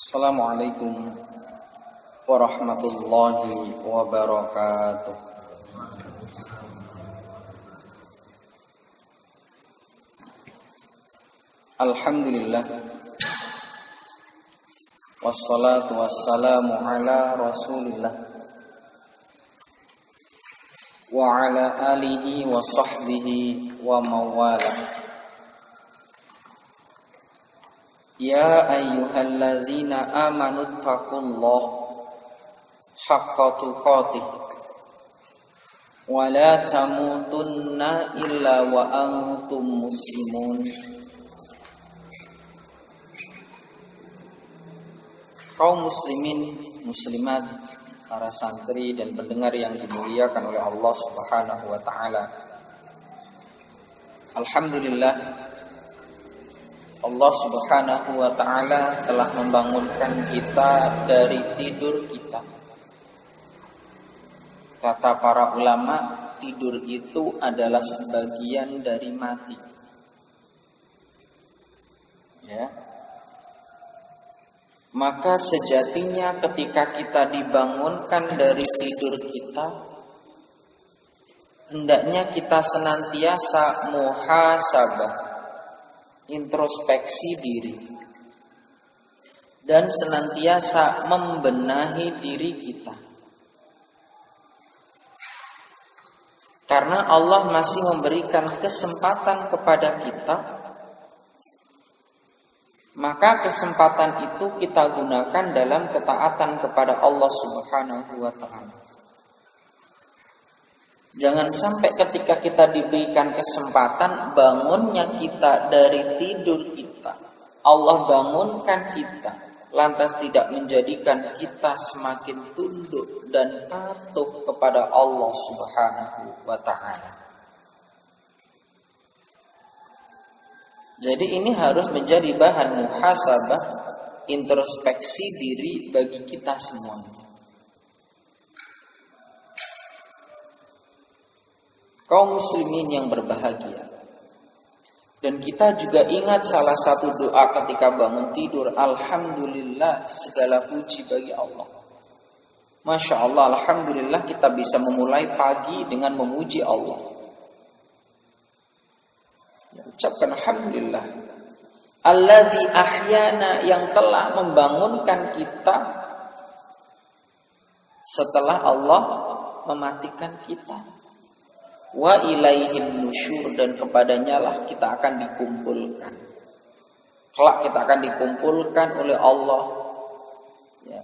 Assalamualaikum warahmatullahi wabarakatuh. Alhamdulillah, wassalatu wassalamu ala rasulillah wa ala alihi wa sahbihi wa mawalah. Ya ayyuhallazina amanu taqullaha haqqa tuqatih wa la tamutunna illa wa antum muslimun. Kaum muslimin, muslimat, para santri dan pendengar yang dimuliakan oleh Allah Subhanahu wa taala. Alhamdulillah, Allah Subhanahu wa ta'ala telah membangunkan kita dari tidur kita. Kata para ulama, tidur itu adalah sebagian dari mati. Ya. Maka sejatinya ketika kita dibangunkan dari tidur kita, hendaknya kita senantiasa muhasabah, introspeksi diri, dan senantiasa membenahi diri kita. Karena Allah masih memberikan kesempatan kepada kita, maka kesempatan itu kita gunakan dalam ketaatan kepada Allah Subhanahu wa ta'ala. Jangan sampai ketika kita diberikan kesempatan bangunnya kita dari tidur kita, Allah bangunkan kita, lantas tidak menjadikan kita semakin tunduk dan patuh kepada Allah Subhanahu wa ta'ala. Jadi ini harus menjadi bahan muhasabah, introspeksi diri bagi kita semuanya. Kaum muslimin yang berbahagia. Dan kita juga ingat salah satu doa ketika bangun tidur. Alhamdulillah, segala puji bagi Allah. Masya Allah, alhamdulillah kita bisa memulai pagi dengan memuji Allah. Ya, ucapkan alhamdulillah. Alladzi ahyana, yang telah membangunkan kita setelah Allah mematikan kita. Wa ilaihin nusyur, dan kepadanya lah kita akan dikumpulkan. Kelak kita akan dikumpulkan oleh Allah, ya,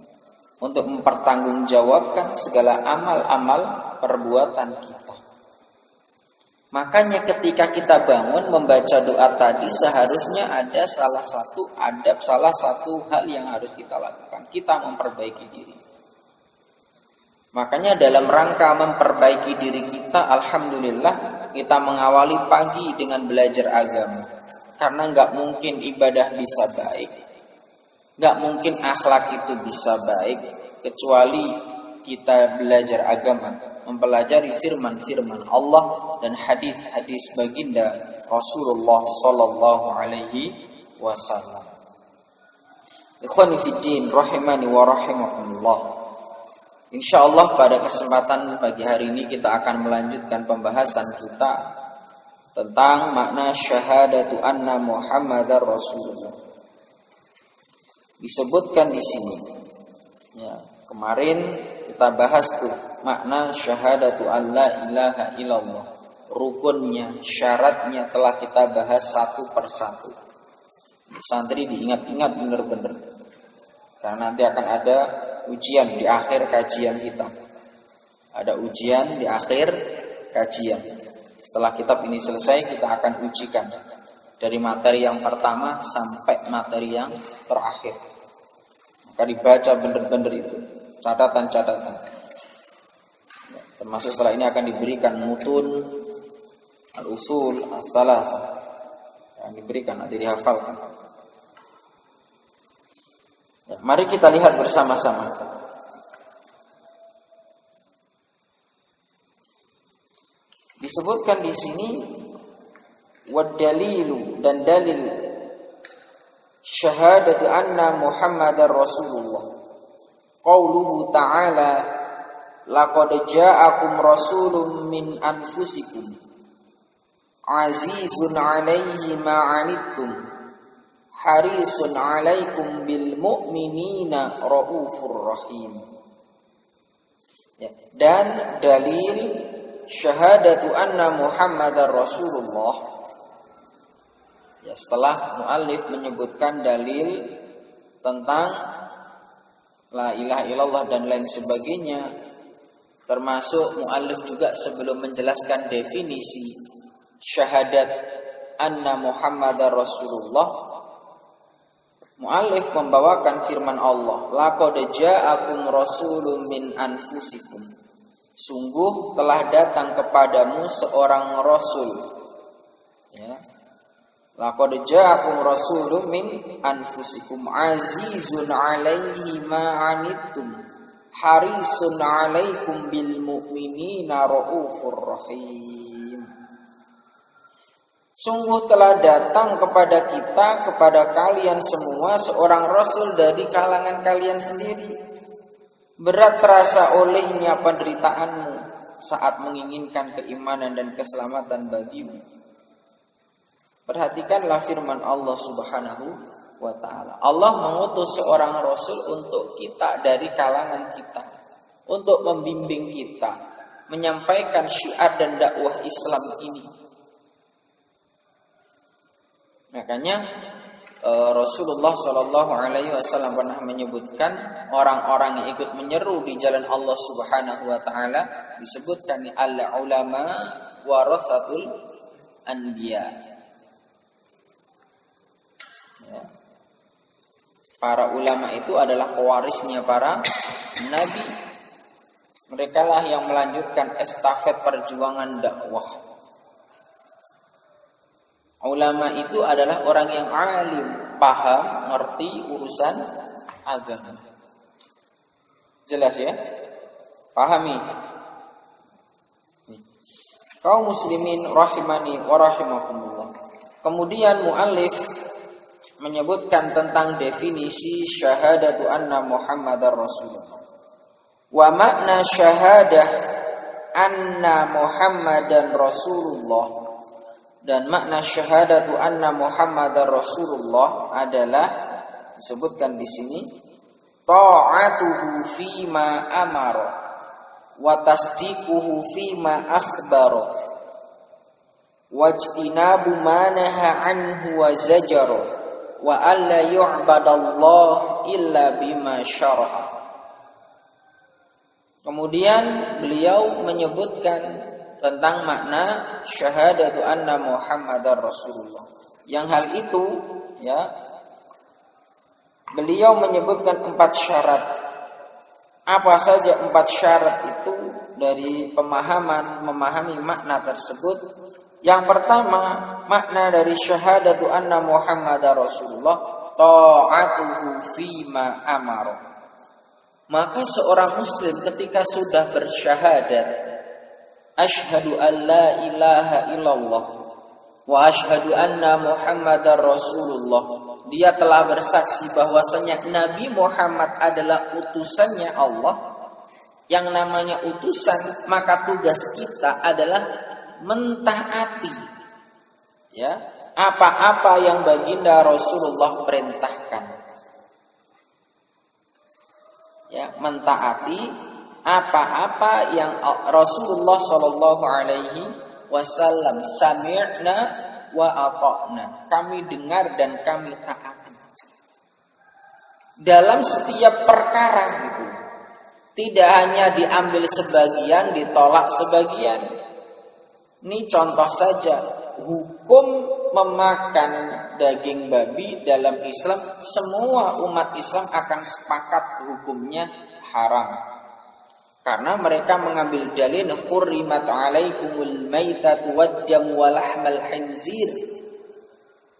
untuk mempertanggungjawabkan segala amal-amal perbuatan kita. Makanya ketika kita bangun membaca doa tadi, seharusnya ada salah satu adab, salah satu hal yang harus kita lakukan. Kita memperbaiki diri. Makanya dalam rangka memperbaiki diri kita, alhamdulillah kita mengawali pagi dengan belajar agama. Karena nggak mungkin ibadah bisa baik, nggak mungkin akhlak itu bisa baik, kecuali kita belajar agama, mempelajari firman-firman Allah dan hadis-hadis baginda Rasulullah Sallallahu Alaihi Wasallam. Ikhwani fiddin, rahimani wa rahimakumullah. InsyaAllah pada kesempatan pagi hari ini kita akan melanjutkan pembahasan kita tentang makna syahadatu anna Muhammadar Rasulullah. Disebutkan di sini, ya, kemarin kita bahas tuh makna syahadatu an la ilaha illallah. Rukunnya, syaratnya telah kita bahas satu persatu. Santri diingat-ingat benar-benar, karena nanti akan ada ujian di akhir kajian kita. Ada ujian di akhir kajian. Setelah kitab ini selesai, kita akan ujikan dari materi yang pertama sampai materi yang terakhir. Maka dibaca benar-benar itu, catatan-catatan. Termasuk setelah ini akan diberikan mutun, al-usul, al-thalasah, yang diberikan, nanti dihafalkan. Ya, mari kita lihat bersama-sama. Disebutkan di sini wad dalilu, dan dalil syahadatu anna Muhammadar Rasulullah. Qauluhu ta'ala laqad ja'akum rasulun min anfusikum azizun 'alaihi ma 'anittum harisun 'alaikum bil mu'minina raufur rahim. Ya, dan dalil syahadatu anna Muhammadar Rasulullah. Ya, setelah muallif menyebutkan dalil tentang la ilaha illallah dan lain sebagainya, termasuk muallif juga sebelum menjelaskan definisi syahadat anna Muhammadar Rasulullah, muallif membawakan firman Allah, laqad ja'akum rasulun min anfusikum. Sungguh telah datang kepadamu seorang rasul. Ya. Laqad ja'akum rasulun min anfusikum azizun 'alaihi ma 'anittum harisun 'alaikum bil mu'minina raufur rahim. Sungguh telah datang kepada kita, kepada kalian semua seorang rasul dari kalangan kalian sendiri. Berat terasa olehnya penderitaanmu saat menginginkan keimanan dan keselamatan bagimu. Perhatikanlah firman Allah Subhanahu wa ta'ala. Allah mengutus seorang rasul untuk kita dari kalangan kita, untuk membimbing kita, menyampaikan syiar dan dakwah Islam ini. Makanya Rasulullah Shallallahu Alaihi Wasallam pernah menyebutkan orang-orang yang ikut menyeru di jalan Allah Subhanahu Wa Taala disebutkan al ulama warathatul anbiya. Ya. Para ulama itu adalah pewarisnya para nabi. Mereka lah yang melanjutkan estafet perjuangan dakwah. Ulama itu adalah orang yang alim, paham, ngerti urusan agama. Jelas ya? Pahami. Kaum muslimin rahimani wa rahimakumullah. Kemudian muallif menyebutkan tentang definisi syahadatu anna Muhammadar Rasulullah. Wa makna syahadah anna Muhammadan Rasulullah. Dan makna syahadatu anna Muhammadar Rasulullah adalah disebutkan di sini ta'atuhu fima amara wa tasdiquhu fima akhbara wajtinabu ma naha anhu wa zajara wa alla yu'badallah illa bima syara'a. Kemudian beliau menyebutkan tentang makna syahadatu anna Muhammadar Rasulullah. Yang hal itu ya beliau menyebutkan 4 syarat. Apa saja 4 syarat itu dari memahami makna tersebut? Yang pertama, makna dari syahadatu anna Muhammadar Rasulullah ta'atuhu fima amara. Maka seorang muslim ketika sudah bersyahadat asyhadu an la ilaha illallah wa asyhadu anna Muhammadar Rasulullah, dia telah bersaksi bahwasanya Nabi Muhammad adalah utusannya Allah. Yang namanya utusan, maka tugas kita adalah mentaati ya apa-apa yang baginda Rasulullah perintahkan. Ya, mentaati apa-apa yang Rasulullah Shallallahu Alaihi Wasallam sami'na wa ata'na, kami dengar dan kami taati dalam setiap perkara itu. Tidak hanya diambil sebagian, ditolak sebagian. Ini contoh saja, hukum memakan daging babi dalam Islam, semua umat Islam akan sepakat hukumnya haram. Karena mereka mengambil dalil hurrimat alaikumul maitatu wad-damu wa lahmal khinzir.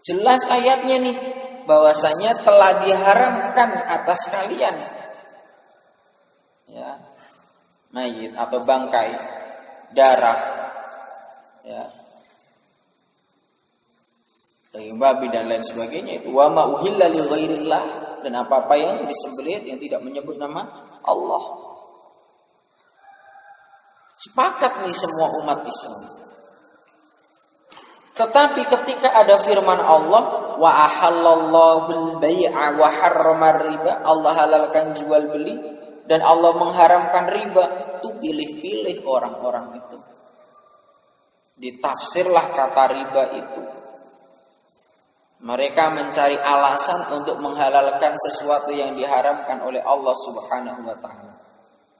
Jelas ayatnya nih bahwasanya telah diharamkan atas kalian ya mayit atau bangkai, darah ya. daging babi dan lain sebagainya itu wa ma uhilla li ghairillah, dan apa-apa yang disembelih yang tidak menyebut nama Allah. Sepakat nih semua umat Islam. Tetapi ketika ada firman Allah wa ahallallahu al-bai'a wa harrama riba, Allah halalkan jual beli dan Allah mengharamkan riba, itu pilih-pilih orang-orang itu. Ditafsirlah kata riba itu. Mereka mencari alasan untuk menghalalkan sesuatu yang diharamkan oleh Allah Subhanahu wa taala.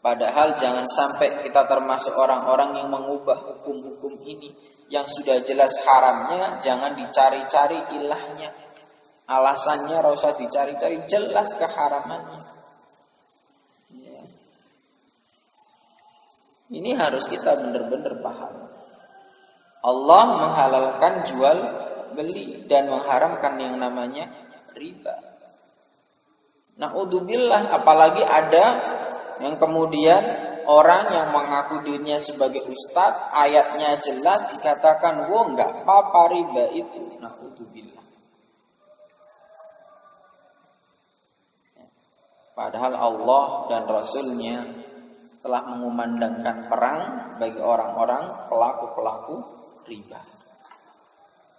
Padahal jangan sampai kita termasuk orang-orang yang mengubah hukum-hukum ini yang sudah jelas haramnya, jangan dicari-cari ilahnya. Alasannya enggak usah dicari-cari, jelas keharamannya. Ya. Ini harus kita benar-benar paham. Allah menghalalkan jual beli dan mengharamkan yang namanya riba. Na'udzubillah, apalagi ada yang kemudian orang yang mengaku dirinya sebagai ustadz, ayatnya jelas dikatakan, "Wah, enggak apa-apa riba itu." Na'udzubillah. Padahal Allah dan Rasulnya telah mengumandangkan perang bagi orang-orang pelaku-pelaku riba.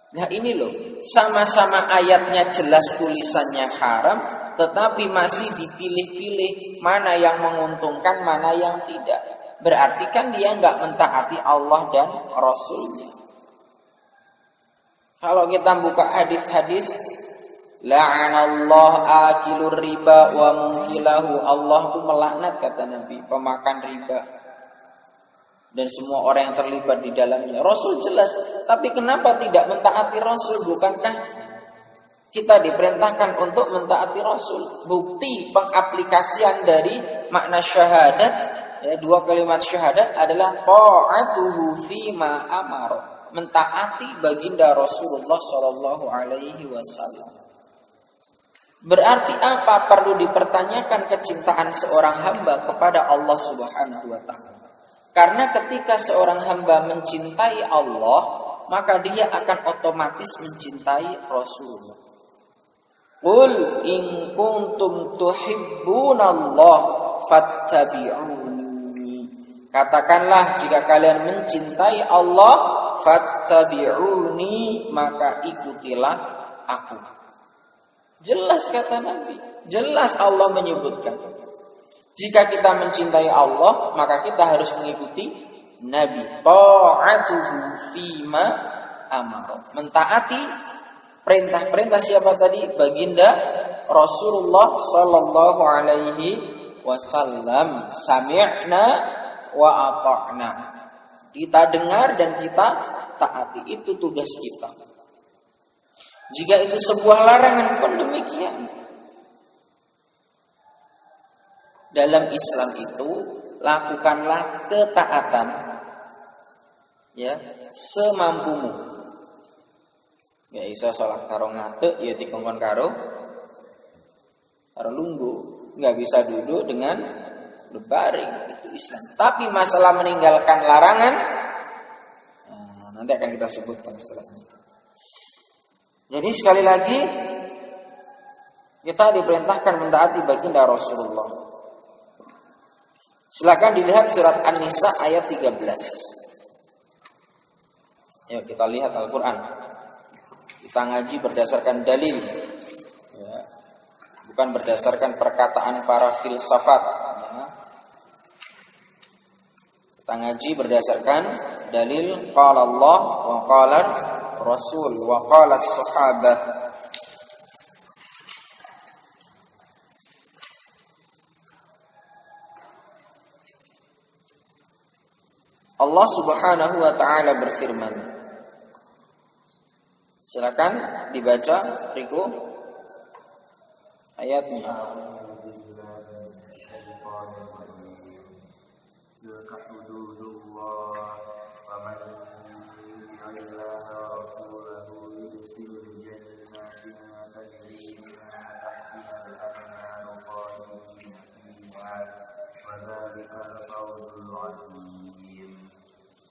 Nah ini loh, sama-sama ayatnya jelas tulisannya haram, tetapi masih dipilih-pilih mana yang menguntungkan, mana yang tidak. Berarti kan dia nggak mentaati Allah dan Rasulnya. Kalau kita buka hadis-hadis, la'anallah akilur riba wa muhilahu, Allah itu melaknat kata Nabi pemakan riba dan semua orang yang terlibat di dalamnya. Rasul jelas, tapi kenapa tidak mentaati Rasul? Bukankah kita diperintahkan untuk mentaati Rasul? Bukti pengaplikasian dari makna syahadat, ya, dua kalimat syahadat adalah ta'atuhu fima amara, mentaati baginda Rasulullah sallallahu alaihi wasallam. Berarti apa? Perlu dipertanyakan kecintaan seorang hamba kepada Allah Subhanahu wa taala. Karena ketika seorang hamba mencintai Allah, maka dia akan otomatis mencintai Rasulullah. Qul in kuntum tuhibbunallah fattabi'uni. Katakanlah jika kalian mencintai Allah, fattabi'uni, maka ikutilah aku. Jelas kata Nabi, jelas Allah menyebutkan. Jika kita mencintai Allah, maka kita harus mengikuti Nabi. Ta'atuhu fima amara. Mentaati perintah-perintah siapa tadi? Baginda Rasulullah sallallahu alaihi wasallam. Sami'na wa ata'na. Kita dengar dan kita taati. Itu tugas kita. Jika itu sebuah larangan pun demikian. Dalam Islam itu lakukanlah ketaatan, ya, semampumu. Ya iso salat karo ngadeg ya dikongkon karo lungguh, enggak bisa duduk dengan berbaring, itu Islam. Tapi masalah meninggalkan larangan, nanti akan kita sebutkan setelah ini. Jadi sekali lagi kita diperintahkan mentaati baginda Rasulullah. Silakan dilihat surat An-Nisa ayat 13. Yuk kita lihat Al-Quran. Kita ngaji berdasarkan dalil, ya. Bukan berdasarkan perkataan para filsafat, ya. Kita ngaji berdasarkan dalil. Qala Allah wa qala Rasul wa qala as-sahabah. Allah Subhanahu wa taala berfirman. Silakan dibaca Riko ayatnya.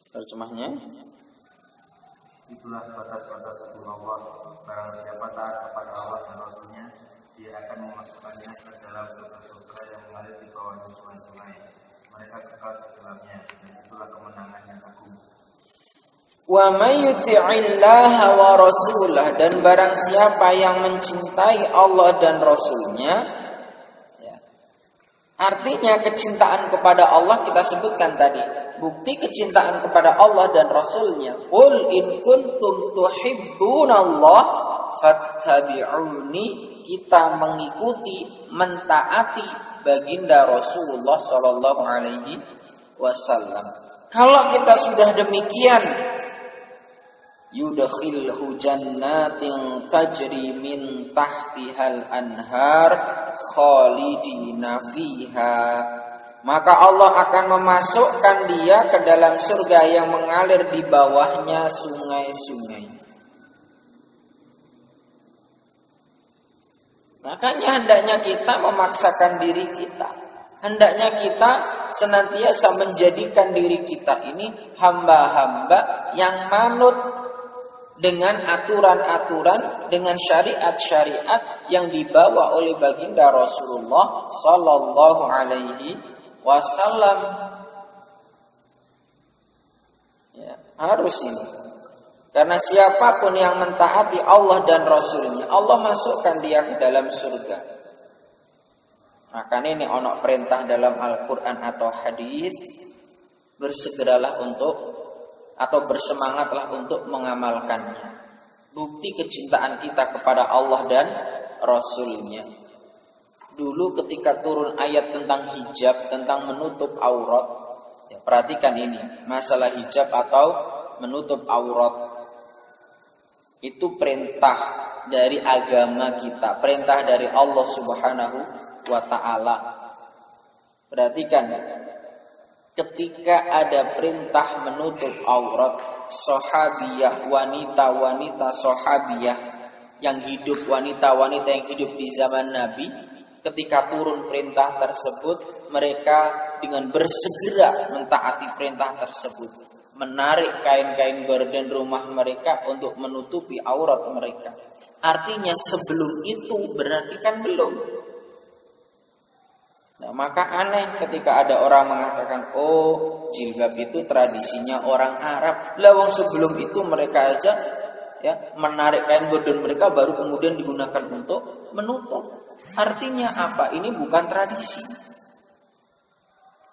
Terjemahnya, Itulah batas-batas hukum Allah. Barang siapa taat kepada Allah dan Rasulnya, dia akan memasukkannya ke dalam surga-surga yang mengalir di bawahnya sungai-sungai. Mereka kekal di dalamnya, dan itulah kemenangan yang agung. Wa may yuti'illaha wa rasulah, dan barang siapa yang mencintai Allah dan Rasulnya, ya. Artinya kecintaan kepada Allah kita sebutkan tadi. Bukti kecintaan kepada Allah dan Rasulnya. Qul in kuntum tuhibbunallah fattabi'uni. Kita mengikuti, mentaati baginda Rasulullah sallallahu alaihi wasallam. Kalau kita sudah demikian, yudkhilhu jannatin tajri min tahtihal anhar khalidina fiha, maka Allah akan memasukkan dia ke dalam surga yang mengalir di bawahnya sungai-sungai. Makanya hendaknya kita memaksakan diri kita. Hendaknya kita senantiasa menjadikan diri kita ini hamba-hamba yang manut dengan aturan-aturan, dengan syariat-syariat yang dibawa oleh baginda Rasulullah sallallahu alaihi wasallam. Ya, harus ini. Karena siapapun yang mentaati Allah dan Rasulnya, Allah masukkan dia ke dalam surga. Maka ini ono perintah dalam Al-Quran atau hadis, bersegeralah untuk atau bersemangatlah untuk mengamalkannya. Bukti kecintaan kita kepada Allah dan Rasulnya. Dulu ketika turun ayat tentang hijab, tentang menutup aurat, ya, perhatikan ini, masalah hijab atau menutup aurat. Itu perintah dari agama kita, perintah dari Allah Subhanahu wa ta'ala. Perhatikan, ketika ada perintah menutup aurat, sahabiyah, wanita-wanita sahabiyah yang hidup, wanita-wanita yang hidup di zaman Nabi, ketika turun perintah tersebut, mereka dengan bersegera mentaati perintah tersebut, menarik kain-kain gorden rumah mereka untuk menutupi aurat mereka. Artinya sebelum itu berarti kan belum. Nah, maka aneh ketika ada orang mengatakan, oh jilbab itu tradisinya orang Arab. Lah sebelum itu mereka aja ya menarik kain gorden mereka baru kemudian digunakan untuk menutup. Artinya apa? Ini bukan tradisi.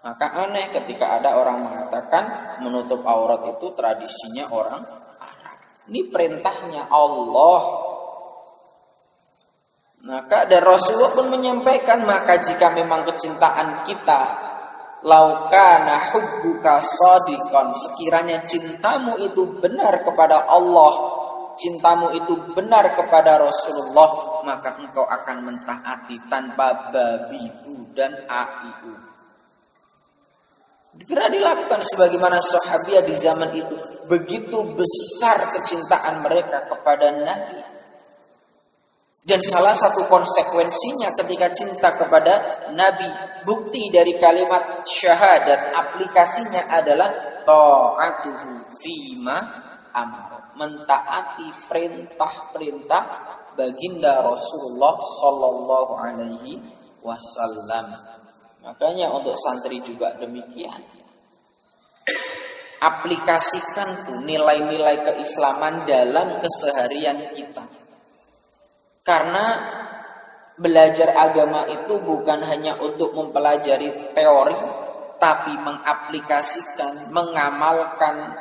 Maka aneh ketika ada orang mengatakan menutup aurat itu tradisinya orang Arab. Ini perintahnya Allah. Maka dan Rasulullah pun menyampaikan, maka jika memang kecintaan kita, laukana hubbuka shadiqan, sekiranya cintamu itu benar kepada Allah, cintamu itu benar kepada Rasulullah, maka engkau akan mentaati tanpa babi bu dan aiu. Dikira dilakukan sebagaimana sahabiah di zaman itu. Begitu besar kecintaan mereka kepada Nabi. Dan salah satu konsekuensinya ketika cinta kepada Nabi, bukti dari kalimat syahadat, aplikasinya adalah ta'atuhu fima amr, mentaati perintah-perintah baginda Rasulullah sallallahu alaihi wasallam. Makanya untuk santri juga demikian. Aplikasikan tuh nilai-nilai keislaman dalam keseharian kita. Karena belajar agama itu bukan hanya untuk mempelajari teori, tapi mengaplikasikan, mengamalkan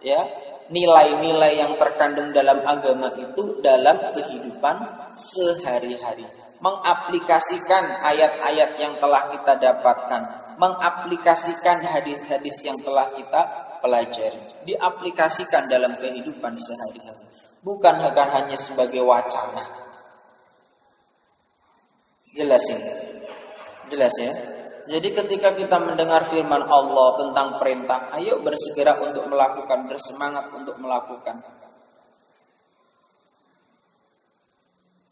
ya nilai-nilai yang terkandung dalam agama itu dalam kehidupan sehari-hari. Mengaplikasikan ayat-ayat yang telah kita dapatkan, mengaplikasikan hadis-hadis yang telah kita pelajari, diaplikasikan dalam kehidupan sehari-hari, bukan hanya sebagai wacana. Jelas ini? Jelas ya? Jadi ketika kita mendengar firman Allah tentang perintah, ayo bersegera untuk melakukan, bersemangat untuk melakukan.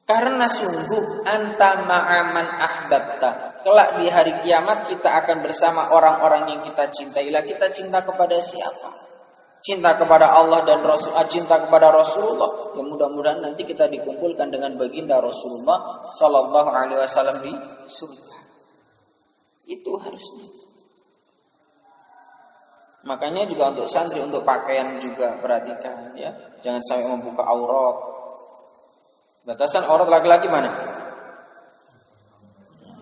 Karena sungguh anta ma'aman ahbabta. Kelak di hari kiamat kita akan bersama orang-orang yang kita cintai. Lah kita cinta kepada siapa? cinta kepada Allah dan Rasul, cinta kepada Rasulullah, ya mudah-mudahan nanti kita dikumpulkan dengan baginda Rasulullah sallallahu alaihi wasallam di surga. Itu harusnya. Makanya juga untuk santri, untuk pakaian juga perhatikan ya, jangan sampai membuka aurat. Batasan aurat laki-laki mana?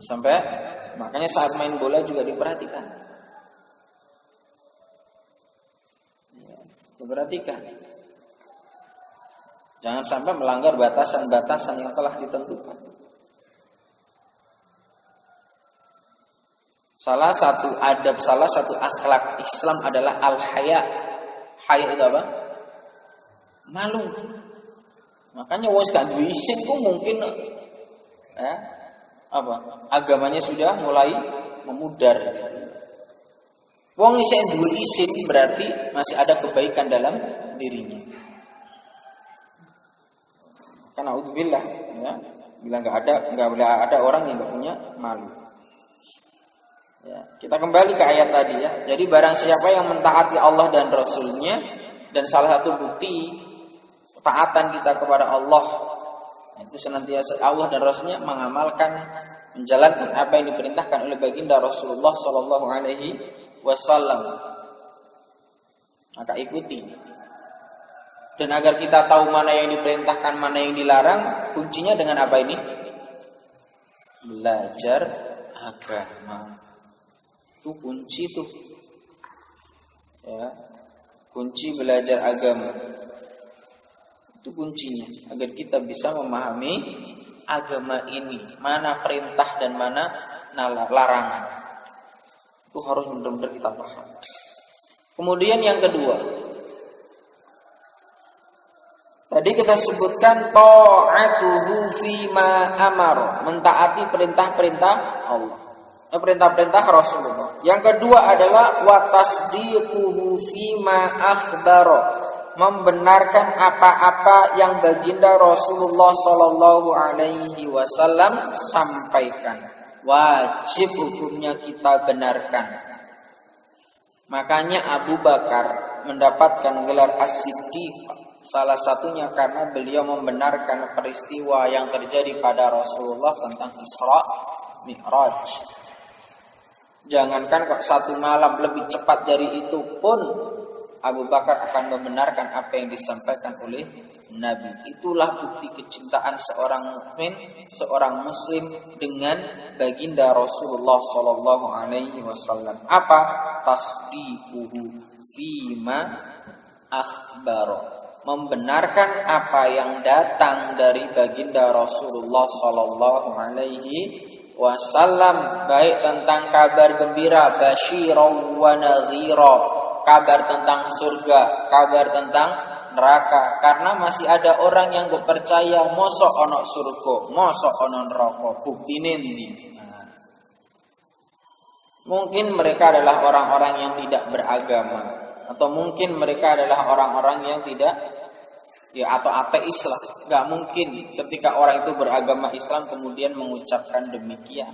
Sampai makanya saat main bola juga diperhatikan. Perhatikan, jangan sampai melanggar batasan-batasan yang telah ditentukan. Salah satu adab, salah satu akhlak Islam adalah al-haya. Haya itu apa? Malu. Makanya wong gak duwe isin ku mungkin ya, apa? Agamanya sudah mulai memudar. Wong isih duwe isin berarti masih ada kebaikan dalam dirinya. Karena naudzubillah ya, bila enggak boleh ada orang yang enggak punya malu. Ya, kita kembali ke ayat tadi ya. Jadi barang siapa yang mentaati Allah dan Rasulnya, dan salah satu bukti taatan kita kepada Allah itu senantiasa Allah dan Rasulnya mengamalkan, menjalankan apa yang diperintahkan oleh baginda Rasulullah sallallahu alaihi wasallam, maka ikuti. Dan agar kita tahu mana yang diperintahkan, mana yang dilarang, kuncinya dengan apa ini? Belajar agama. Itu kunci tuh. Ya. Kunci belajar agama. Itu kuncinya agar kita bisa memahami agama ini, mana perintah dan mana larangan. Itu harus benar-benar kita paham. Kemudian yang kedua, tadi kita sebutkan ta'atuhu fima amara, mentaati perintah-perintah Allah, perintah-perintah Rasulullah. Yang kedua adalah wa tasdiquhu fima akhbara, membenarkan apa-apa yang baginda Rasulullah sallallahu alaihi wasallam sampaikan. Wajib hukumnya kita benarkan. Makanya Abu Bakar mendapatkan gelar As-Siddiq, salah satunya karena beliau membenarkan peristiwa yang terjadi pada Rasulullah tentang Isra Mi'raj. Jangankan kok satu malam, lebih cepat dari itu pun Abu Bakar akan membenarkan apa yang disampaikan oleh Nabi. Itulah bukti kecintaan seorang mukmin, seorang muslim dengan baginda Rasulullah sallallahu alaihi wasallam. Apa? Tasdiquhu fima akhbara, membenarkan apa yang datang dari baginda Rasulullah sallallahu alaihi wasallam, baik tentang kabar gembira, basyirau wa nadhira, kabar tentang surga, kabar tentang neraka. Karena masih ada orang yang percaya mosok ono surga, mosok ono neraka, buktine ndi. Mungkin mereka adalah orang-orang yang tidak beragama, atau mungkin mereka adalah orang-orang yang tidak atau ateis lah. Gak mungkin ketika orang itu beragama Islam kemudian mengucapkan demikian.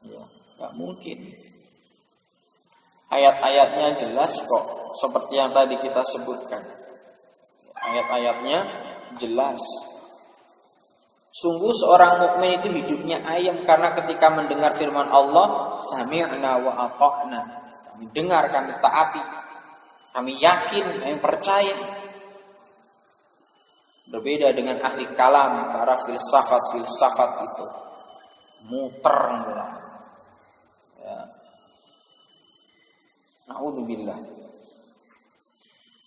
Ya, gak mungkin. Ayat-ayatnya jelas kok, seperti yang tadi kita sebutkan. Ayat-ayatnya jelas. Sungguh seorang mukmin itu hidupnya ayam, karena ketika mendengar firman Allah, sami'na wa ata'na, kami dengar, kami taati, kami yakin, kami percaya. Berbeda dengan ahli kalam, para filsafat itu muter ya. Na'udzubillah.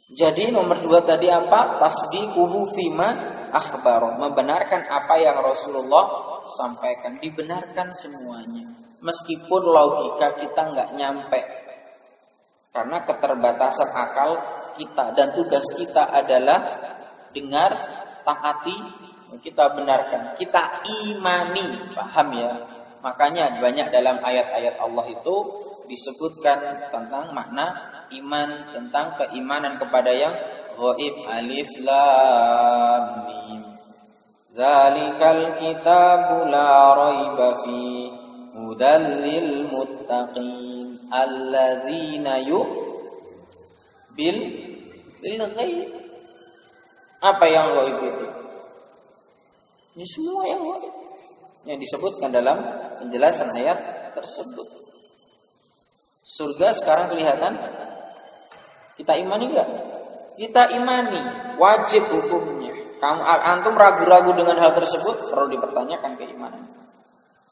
Jadi nomor 2 tadi apa? Tasdiquhu fima akhbaro, membenarkan apa yang Rasulullah sampaikan, dibenarkan semuanya. Meskipun logika kita nggak nyampe, karena keterbatasan akal kita, dan tugas kita adalah dengar, taati, kita benarkan, kita imani, paham ya? Makanya banyak dalam ayat-ayat Allah itu disebutkan tentang makna iman, tentang keimanan kepada yang ghaib. Alif lam mim, zalikal kitabu la raiba fi, hudal lil muttaqin alladzina bil ghaib. Apa yang ghaib itu? Ini semua yang ghaib yang disebutkan dalam penjelasan ayat tersebut. Surga sekarang kelihatan. Kita imani enggak? Kita imani, wajib hukumnya. Kamu antum ragu-ragu dengan hal tersebut, perlu dipertanyakan keimanan.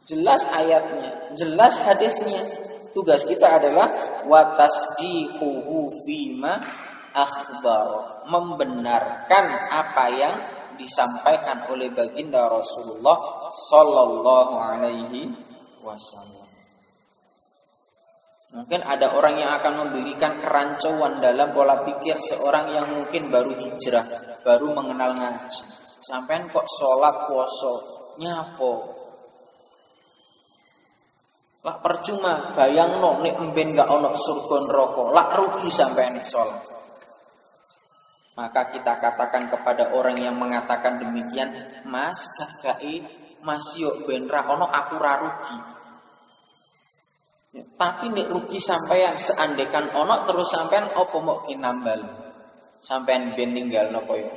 Jelas ayatnya, jelas hadisnya. Tugas kita adalah watasdiquhu fima akhbar, membenarkan apa yang disampaikan oleh baginda Rasulullah sallallahu alaihi wasallam. Mungkin ada orang yang akan memberikan kerancuan dalam pola pikir seorang yang mungkin baru hijrah, baru mengenal ngaji. Sampean kok sholat puasa nyapo? Lah percuma bayangno nek emben gak ono surga neraka, lak rugi sampean sholat. Maka kita katakan kepada orang yang mengatakan demikian, Mas kakak Mas yo ben ra ono aku ra rugi. Tapi nek rugi sampean seandekan ono terus sampean opo mau kinambal. Sampean ben ninggalno koyo.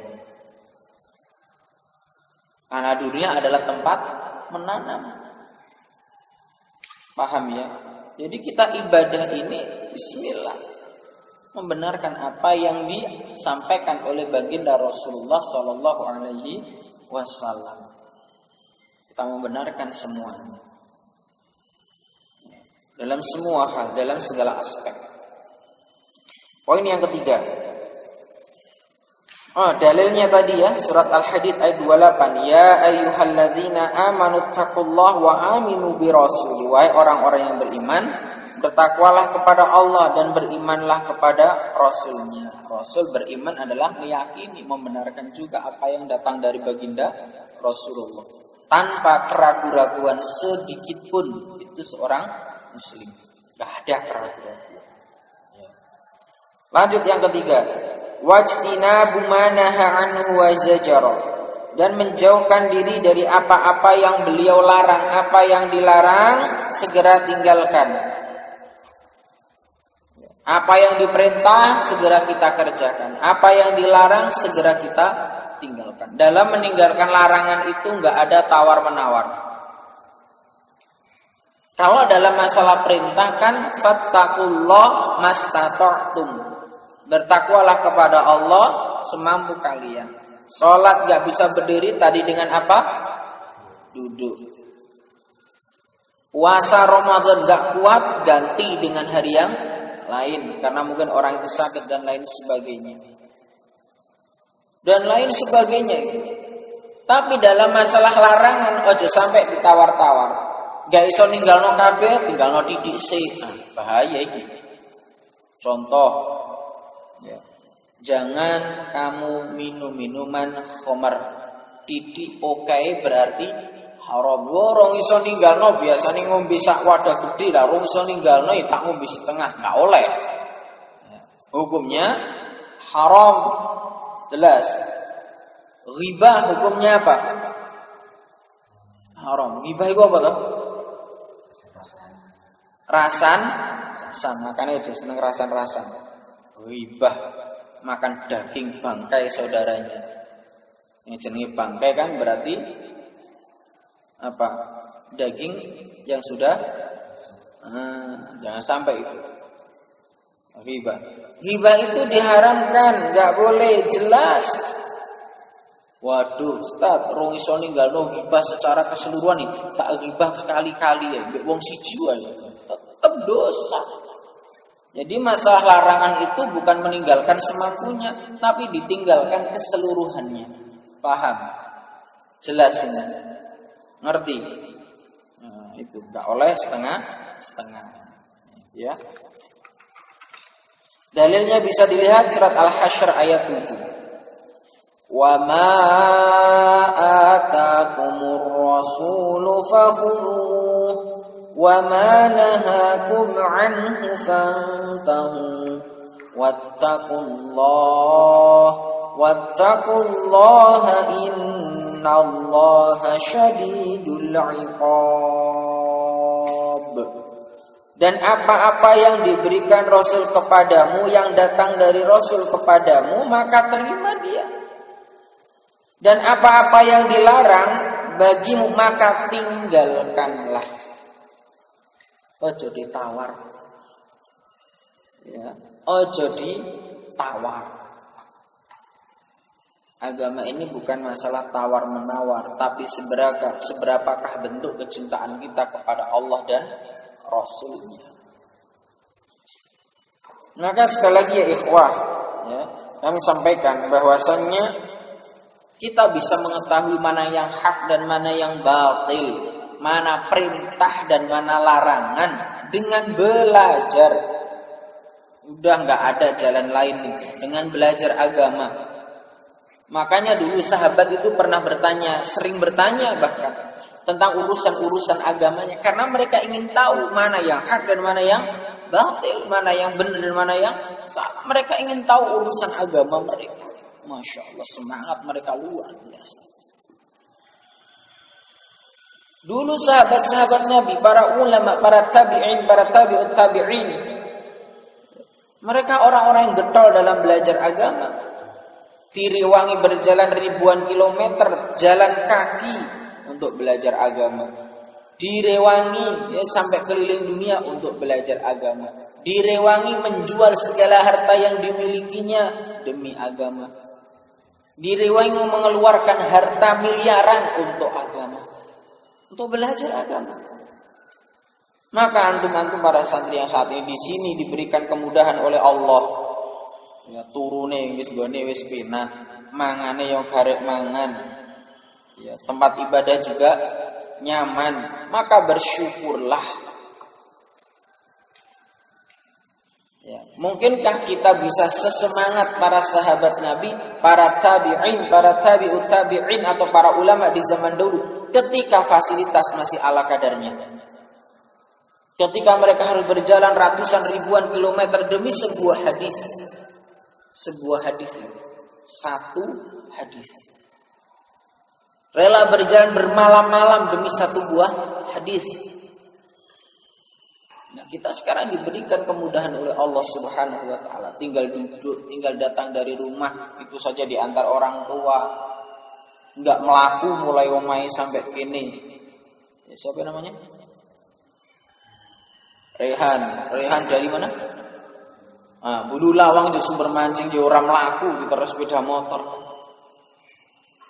Karena dunia adalah tempat menanam. Paham ya? Jadi kita ibadah ini bismillah. Membenarkan apa yang disampaikan oleh baginda Rasulullah sallallahu alaihi wasallam. Kita membenarkan semuanya. Dalam semua hal, dalam segala aspek. Poin yang ketiga. Dalilnya tadi ya, surat Al-Hadid ayat 28. Ya ayyuhalladzina amanu taqullaha wa aminu birasuli. Wahai orang-orang yang beriman, bertakwalah kepada Allah dan berimanlah kepada Rasulnya. Rasul beriman adalah meyakini, membenarkan juga apa yang datang dari baginda Rasulullah. Tanpa keraguan-raguan sedikit pun. Itu seorang Muslim. Gak ada keraguan. Lanjut yang ketiga. Wajtinabu ma naha anhu wa zajara. Dan menjauhkan diri dari apa-apa yang beliau larang. Apa yang dilarang segera tinggalkan. Apa yang diperintah segera kita kerjakan. Apa yang dilarang segera kita tinggalkan. Dalam meninggalkan larangan itu gak ada tawar-menawar. Kalau dalam masalah perintah kan fattaqullah mastata'tum. Bertakwalah kepada Allah semampu kalian. Salat enggak bisa berdiri tadi dengan apa? Duduk. Puasa Ramadan enggak kuat ganti dengan hari yang lain karena mungkin orang itu sakit dan lain sebagainya. Dan lain sebagainya. Tapi dalam masalah larangan ojo sampai ditawar-tawar. Gak iso ninggalno kabeh, tinggalno titik sik. Bahaya iki. Contoh ya. Jangan kamu minum minuman khamar. Titik oke berarti haram. Rong iso ninggalno biasane ngombe sak wadah gede lah, rong iso ninggalno ya tak ngombe setengah, enggak oleh. Ya. Hukumnya haram. Jelas. Ghibah hukumnya apa? Haram. Ghibah itu apa toh? Rasan, makanya itu seneng rasan. Ghibah, makan daging bangkai saudaranya. Ini jenis bangkai kan berarti apa? Daging yang sudah jangan sampai itu. Ghibah. Ghibah itu diharamkan, enggak boleh, jelas. Waduh, Ustaz, rong iso ninggalno ghibah secara keseluruhan nih. Tak ghibah kali-kali ya, mbek wong siji wae. Tetap dosa. Jadi masalah larangan itu bukan meninggalkan semampunya, tapi ditinggalkan keseluruhannya. Paham? Jelas ini. Ngerti? Nah, itu enggak oleh setengah-setengah. Ya. Dalilnya bisa dilihat surat Al-Hasyr ayat 7. Wa ma atakumur rasulu fakhudhuh wa ma nahakum anhu fantahu wattaqullaha innallaha syadidul iqab. Dan apa-apa yang diberikan Rasul kepadamu, yang datang dari Rasul kepadamu, maka terima dia. Dan apa-apa yang dilarang bagimu, maka tinggalkanlah. Ojo ditawar. Ya, ojo ditawar. Agama ini bukan masalah tawar-menawar, tapi seberapakah bentuk kecintaan kita kepada Allah dan Rasulnya. Maka sekali lagi ya ikhwah, ya, kami sampaikan bahwasannya kita bisa mengetahui mana yang hak dan mana yang batil, mana perintah dan mana larangan dengan belajar. Udah nggak ada jalan lain dengan belajar agama. Makanya dulu sahabat itu pernah bertanya, sering bertanya bahkan tentang urusan-urusan agamanya, karena mereka ingin tahu mana yang hak dan mana yang batil, mana yang benar dan mana yang salah. Mereka ingin tahu urusan agama mereka. Masya Allah, semangat mereka luar biasa. Dulu sahabat-sahabat Nabi, para ulama, para tabi'in, para tabi'ut tabi'in, mereka orang-orang yang getol dalam belajar agama. Diriwangi berjalan ribuan kilometer jalan kaki untuk belajar agama. Direwangi ya, sampai keliling dunia untuk belajar agama. Direwangi menjual segala harta yang dimilikinya demi agama. Direwangi mengeluarkan harta miliaran untuk agama, untuk belajar agama. Maka antum-antum para santri yang saat ini di sini diberikan kemudahan oleh Allah. Ya turune wis gone wis penah, mangane yo garek mangan. Ya, tempat ibadah juga nyaman, maka bersyukurlah. Ya, mungkinkah kita bisa sesemangat para sahabat Nabi, para tabi'in, para tabi'ut tabi'in atau para ulama di zaman dulu ketika fasilitas masih ala kadarnya? Ketika mereka harus berjalan ratusan ribuan kilometer demi sebuah hadis. Sebuah hadis. Satu hadis. Rela berjalan bermalam-malam demi satu buah hadis. Nah, kita sekarang diberikan kemudahan oleh Allah Subhanahu wa taala. Tinggal duduk, tinggal datang dari rumah, itu saja diantar orang tua. Enggak melaku mulai omai sampai kini. Ya, siapa namanya? Rehan dari mana? Bulu lawang di sumber mancing di orang melaku di terus sepeda motor.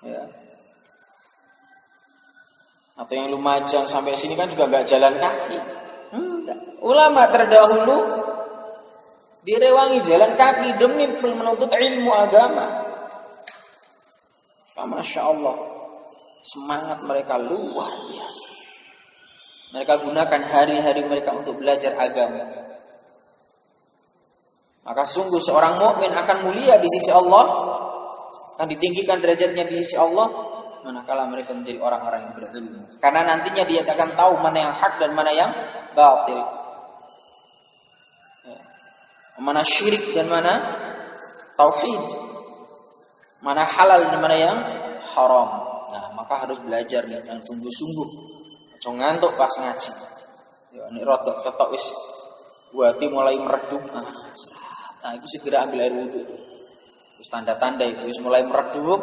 Ya. Atau yang Lumajang sampai sini kan juga nggak jalan kaki. Ulama terdahulu direwangi jalan kaki demi menuntut ilmu agama. Masya Allah, semangat mereka luar biasa. Mereka gunakan hari-hari mereka untuk belajar agama. Maka sungguh seorang mukmin akan mulia di sisi Allah, akan ditinggikan derajatnya di sisi Allah, manakala mereka menjadi orang-orang yang berilmu. Karena nantinya dia akan tahu mana yang hak dan mana yang batil, mana syirik dan mana tauhid, mana halal dan mana yang haram. Nah, maka harus belajar nih, dan sungguh-sungguh, jangan ngantuk pas ngaji. Ya, ini rotok ketok wis, buati mulai meredup. Nah, itu segera ambil air wudhu. Terus tanda-tanda itu wis mulai meredup,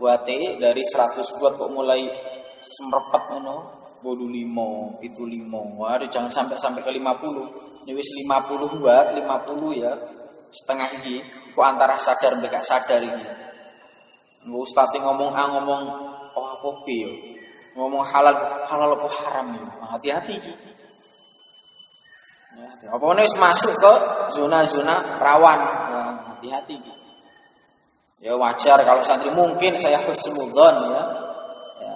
buati dari 100 buat kok mulai semerpet ngono, bodu 5, itu 5. Wah, jangan sampai ke 50. Ini wis 50 buat, 50 ya. Setengah ini kok antara sadar mbek gak sadar iki. Nggo ustaz ngomong ngomong apa piye. Ngomong halal apa haram ya. Hati-hati iki. Ya, apa wis masuk ke zona-zona rawan. Nah, hati-hati iki. Ya wajar kalau santri mungkin saya husnudzon ya. Ya.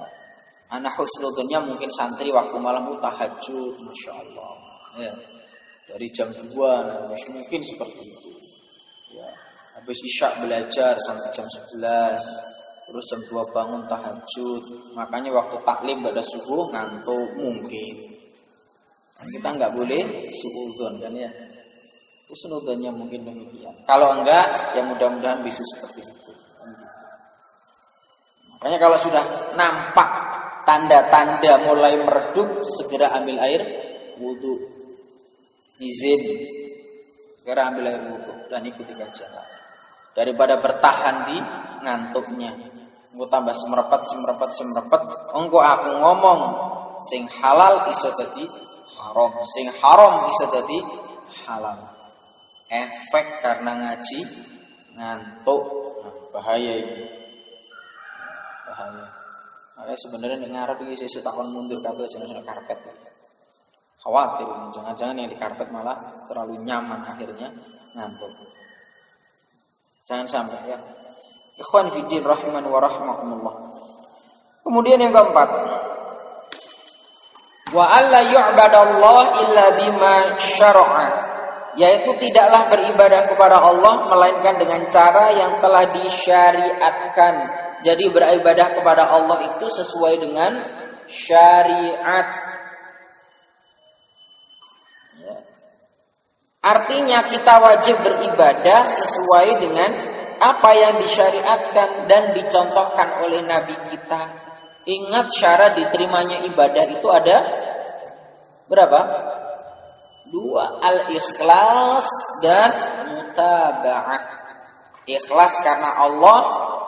Anak husnudzonnya mungkin santri waktu malam tahajud, masyaallah. Ya. Dari jam 2 mungkin seperti itu. Ya, habis isya belajar sampai jam 11, terus jam 2 bangun tahajud. Makanya waktu taklim pada subuh ngantuk mungkin. Kita nggak boleh suudzon kan ya. Husnudzonnya mungkin demikian. Kalau enggak, ya mudah-mudahan bisa seperti itu. Makanya kalau sudah nampak tanda-tanda mulai meredup, segera ambil air wudhu. izin, sekarang ambil air wudhu dan ikuti kajian. Daripada bertahan di ngantuknya, engko tambah semerepet, engko aku ngomong sing halal iso dadi haram, sing haram iso dadi halal. Efek karena ngaji ngantuk, bahaya ini. Bahaya. Makanya sebenarnya nek ngarep iki sesuk takon mundur kabeh jenenge karpet. Khawatir jangan-jangan yang di karpet malah terlalu nyaman akhirnya ngantuk. Jangan sampai ya. Ikhwan fiddin rahiman wa rahmakumullah. Kemudian yang keempat, wa alla yu'badallah illa bima syara'a, yaitu tidaklah beribadah kepada Allah melainkan dengan cara yang telah disyariatkan. Jadi beribadah kepada Allah itu sesuai dengan syariat. Ya. Artinya kita wajib beribadah sesuai dengan apa yang disyariatkan dan dicontohkan oleh Nabi kita. Ingat syarat diterimanya ibadah itu ada berapa? 2, al-ikhlas dan mutaba'ah. Ikhlas karena Allah,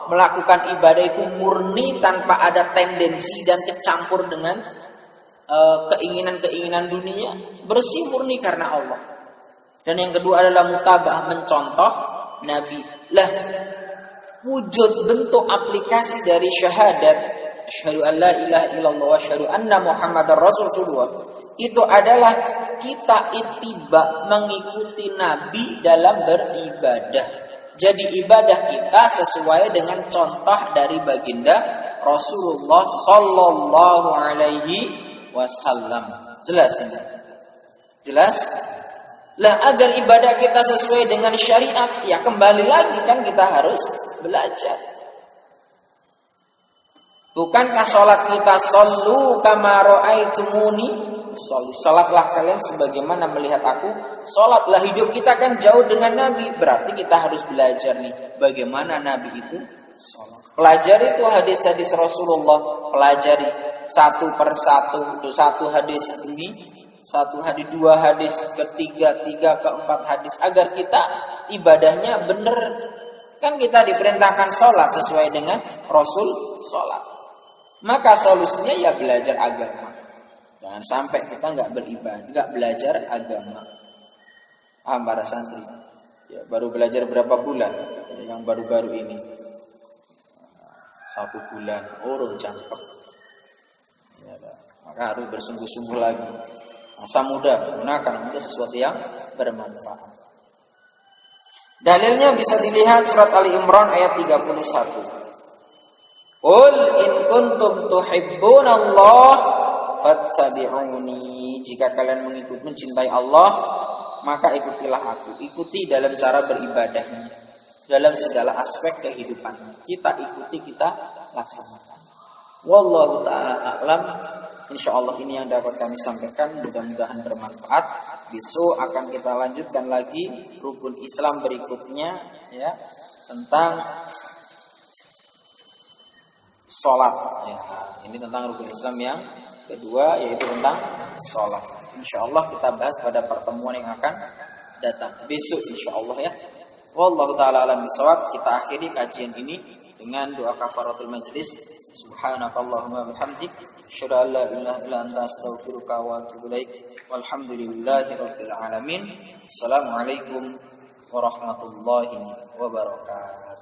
melakukan ibadah itu murni tanpa ada tendensi dan kecampur dengan keinginan-keinginan dunia, bersih murni karena Allah. Dan yang kedua adalah mutaba'ah, mencontoh Nabi. Lah, wujud bentuk aplikasi dari syahadat asyhadu an la ilaha illallah wa asyhadu anna muhammadar rasulullah itu adalah kita ittiba, mengikuti Nabi dalam beribadah. Jadi ibadah kita sesuai dengan contoh dari baginda Rasulullah sallallahu alaihi wasallam. Jelas ini? Jelas? Lah agar ibadah kita sesuai dengan syariat, ya kembali lagi kan kita harus belajar. Bukankah salat kita sallu kama ra'aitumuni? Salatlah kalian sebagaimana melihat aku. Salatlah, hidup kita kan jauh dengan Nabi. Berarti kita harus belajar nih bagaimana Nabi itu salat. Pelajari itu hadis-hadis Rasulullah, pelajari satu persatu. Satu hadis ini, satu hadis, dua hadis, ketiga, keempat hadis, agar kita ibadahnya benar. Kan kita diperintahkan salat sesuai dengan Rasul salat. Maka solusinya ya belajar agama. Jangan sampai kita nggak beribadah, nggak belajar agama. Para santri, ya, baru belajar berapa bulan? Yang baru-baru ini 1 bulan, urung cangkep. Ya, maka harus bersungguh-sungguh lagi. Masa muda gunakan untuk sesuatu yang bermanfaat. Dalilnya bisa dilihat surat Ali Imran ayat 31. Qul in kuntum tuhibbunallah fattabi'uni. Jika kalian mencintai Allah, maka ikutilah aku. Ikuti dalam cara beribadahnya, dalam segala aspek kehidupan. Kita ikuti, kita laksanakan. Wallahu ta'ala a'lam. Insyaallah ini yang dapat kami sampaikan, mudah-mudahan bermanfaat. Besok akan kita lanjutkan lagi rukun Islam berikutnya, ya, tentang sholat. Ya, ini tentang rukun Islam yang kedua, yaitu tentang sholat. Insyaallah kita bahas pada pertemuan yang akan datang besok insyaallah ya. Wallahu ta'ala alam bisawab. Kita akhiri kajian ini dengan doa kafaratul majlis. Subhanakallahumma bihamdik, asyhadu an la ilaha illa anta, astaghfiruka wa atubu ilaik. Walhamdulillahirabbil alamin. Assalamualaikum warahmatullahi wabarakatuh.